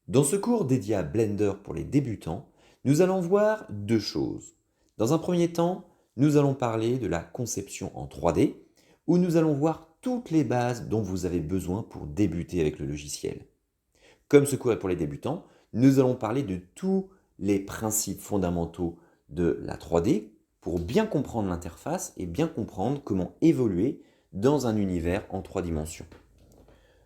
Dans ce cours dédié à Blender pour les débutants, nous allons voir deux choses. Dans un premier temps, nous allons parler de la conception en 3D, où nous allons voir toutes les bases dont vous avez besoin pour débuter avec le logiciel. Comme ce cours est pour les débutants, nous allons parler de tous les principes fondamentaux de la 3D pour bien comprendre l'interface et bien comprendre comment évoluer dans un univers en 3 dimensions.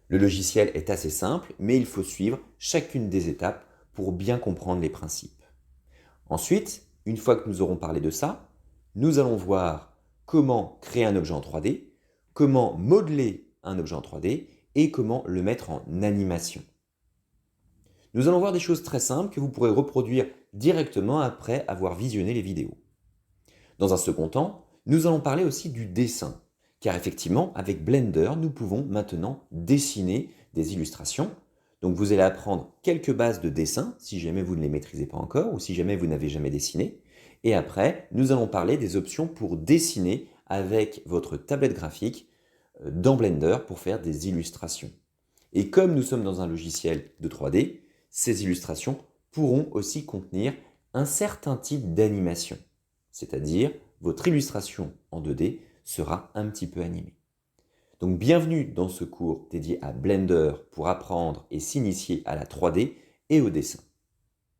Le logiciel est assez simple, mais il faut suivre chacune des étapes pour bien comprendre les principes. Ensuite, une fois que nous aurons parlé de ça, nous allons voir comment créer un objet en 3D, comment modeler un objet en 3D et comment le mettre en animation. Nous allons voir des choses très simples que vous pourrez reproduire directement après avoir visionné les vidéos. Dans un second temps, nous allons parler aussi du dessin, car effectivement, avec Blender, nous pouvons maintenant dessiner des illustrations. Donc vous allez apprendre quelques bases de dessin, si jamais vous ne les maîtrisez pas encore, ou si jamais vous n'avez jamais dessiné. Et après, nous allons parler des options pour dessiner avec votre tablette graphique dans Blender pour faire des illustrations. Et comme nous sommes dans un logiciel de 3D, ces illustrations pourront aussi contenir un certain type d'animation. C'est-à-dire, votre illustration en 2D sera un petit peu animée. Donc bienvenue dans ce cours dédié à Blender pour apprendre et s'initier à la 3D et au dessin.